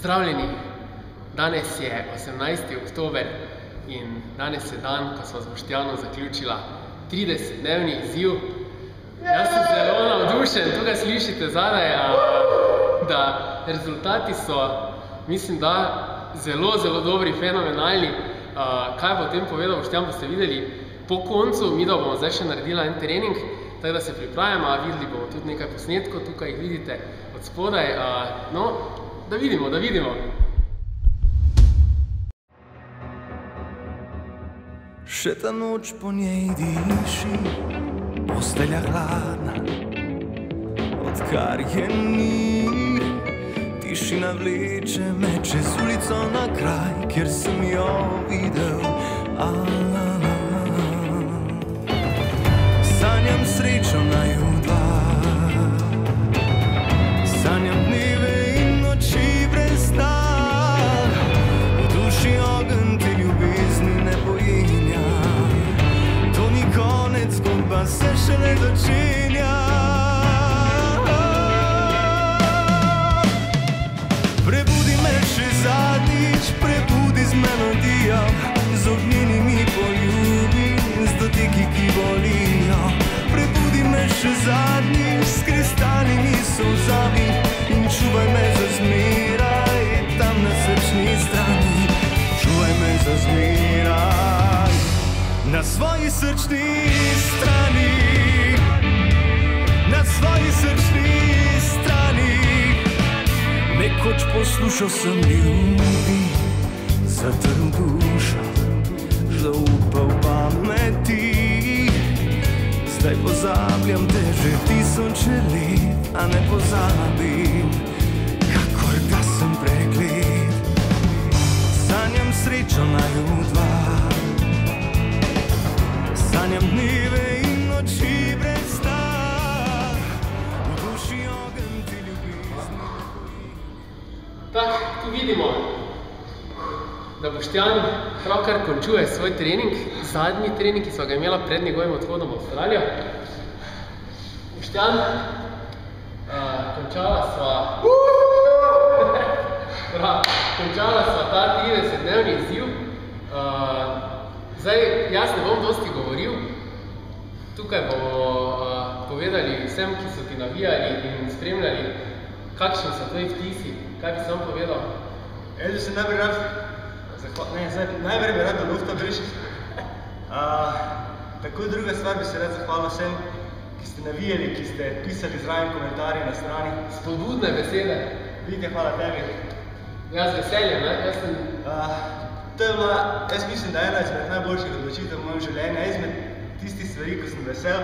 Pozdravljeni! Danes je 18. oktober in danes je dan, ko smo z Boštjanom zaključila 30-dnevni izziv. Jaz sem zelo navdušen, tukaj slišite zadaj, da rezultati so, mislim, da zelo dobri, fenomenalni. Kaj bo o tem povedal Boštjan, boste videli po koncu. Mi bomo zdaj še naredila en trening, tako da se pripravimo, videli bomo tudi nekaj posnetkov, tukaj jih vidite od spodaj. No, da vidimo. Še ta noč po njej diši, postelja hladna, odkar je ni. Tišina vleče me čez ulico na kraj, kjer sem jo videl. Sanjam srečo naju dva, sanjam dneve in noči brez sna. V duši ogenj te ljubezni ne pojenja, to ni konec, zgodba se šele začenja. Prebudi me še zadnjič, prebudi z melodijo, z ognjenimi poljubi, z dotiki, ki bolijo. Prebudi me še zadnjič, s kristalnimi solzami in čuvaj me za zmeraj, tam na srčni strani. Čuvaj me za zmeraj, na svoji srčni strani, na svoji srčni strani. Nekoč poslušal sem ljudi, zatrl dušo, zaupal pameti. Zdaj pozabljam te že tisoče let, a ne pozabim, kakor da sem preklet. Sanjam srečo naju dva, sanjam dneve in noči brez sna. V duši ogenj te ljubezni. Tak, tu vidimo, da Boštjan pravkar končuje svoj trening, zadnji trening, ki smo ga imela pred njegovim odhodom v Avstralijo. Boštjan, končala sva ta 30-dnevni izziv. Zdaj, jaz ne bom dosti govoril, tukaj bomo povedali vsem, ki so ti navijali in spremljali, kakšni so tvoji vtisi, kaj bi sam povedal? Jaz bi se najprej bi rad do lufta prišel. Tako druga stvar bi se rad zahvalil vsem, ki ste navijali, ki ste pisali zraven komentarje na strani. Spodbudne besede. Vidite, hvala tebi. Ja, z veseljem, ne? To je bila, jaz mislim, da ena izmed najboljših odločitev v mojem življenju, izmed tistih stvari, ko sem vesel,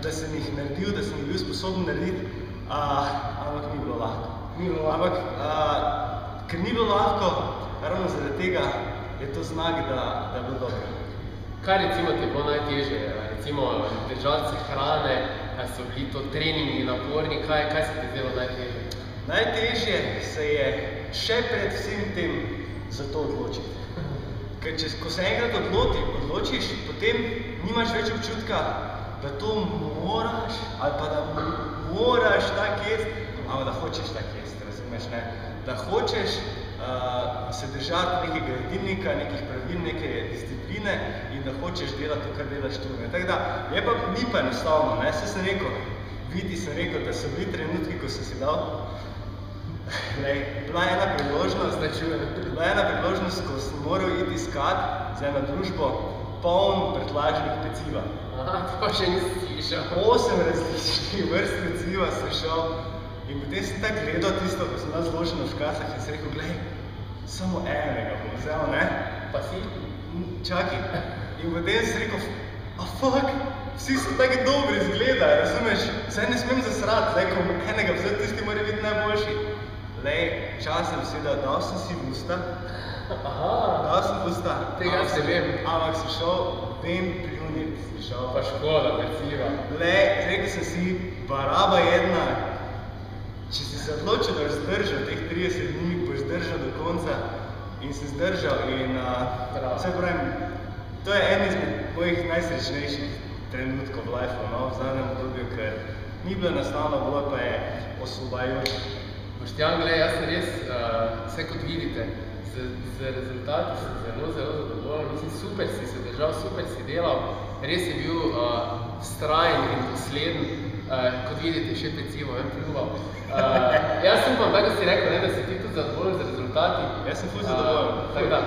da sem jih naredil, da sem jih bil sposoben narediti, ampak ni bilo lahko. Ampak, ker ni bilo lahko, ravno zaradi tega je to znak, da je bilo dobro. Kaj recimo ti je bilo najtežje? Recimo držati se hrane, ali so bili to treningi naporni, kaj se ti zdelo najtežje? Najtežje se je še pred vsem tem za to odločiti. Ker ko se enkrat odločiš, potem nimaš več občutka, da to moraš, ali pa da moraš tak jesti, ampak da hočeš tak jesti, razumeš, ne? Da hočeš se držati nekega jedilnika, nekih pravil, neke discipline in da hočeš delati to, kar delaš tu. Tako da, ni pa enostavno, ne? Saj sem rekel, Viti sem rekel, da so bili trenutki, ko sem si dal. Bila je ena priložnost, ko sem moral iti iskat za eno družbo poln prtljažnih peciva. Aha, to pa še nisi slišal. 8 različnih vrst peciva sem šel in potem sem tako gledal tisto, ko sem nas zložil v škatlah in sem rekel, glej, samo enega bom vzel, ne? Pa si? Čakaj. In potem sem rekel, fuck, vsi so tako dobri izgledajo, razumeš? Zdaj ne smem zasrati, zdaj, ko enega vzel, tisti mora biti najboljši. Lej, časem seveda, dal sem si v usta. Dal sem v usta. Tega se vem. Ampak sem šel ven pljuniti. Pa škoda, peciva. Lej, rekel sem si, baraba jedna, če si se odločil, da boš zdržal teh 30 dni, boš zdržal do konca in se zdržal in vse pravim, to je en izmed mojih najsrečnejših trenutkov v lifeu, no, v zadnjem obdobju, ker ni bilo enostavno, bilo pa je osvobajoče. Boštjan, glej, jaz sem res, vse kot z rezultati sem zelo zadovoljen. Mislim, super si se držal, super si delal. Res je bil vztrajen in dosleden. Kot vidite, še pecivo, pljuval. Jaz upam, tako si rekel, da si ti tudi zadovoljen z rezultati. Jaz sem ful zadovoljen. Tako da,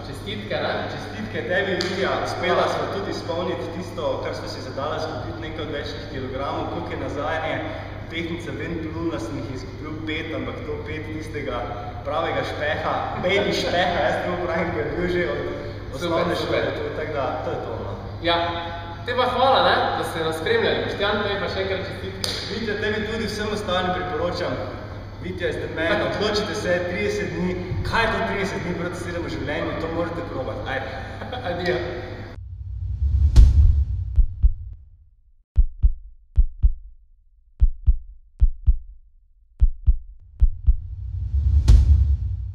čestitke, ne? Čestitke tebi, Vitja. Uspela smo tudi izpolniti tisto, kar smo si zadala, izgubiti nekaj odvečnih kilogramov, koliko je nazajanje. Tehnica ven pluna, sem jih izgubil 5, ampak to 5 tistega pravega špeha, baby špeha, jaz temu pravim, ko je bil že od osnovne šole. Tako da, to je to. Ja, te pa hvala, ne, da ste nas spremljali. Boštjan, tebi pa še enkrat čestitke. Vitja, tebi tudi vsem ostalim priporočam. Vitja, ste meni, odločite se 30 dni. Kaj je to 30 dni proti 7 v življenju? To morate probati. Ajde. Adijo.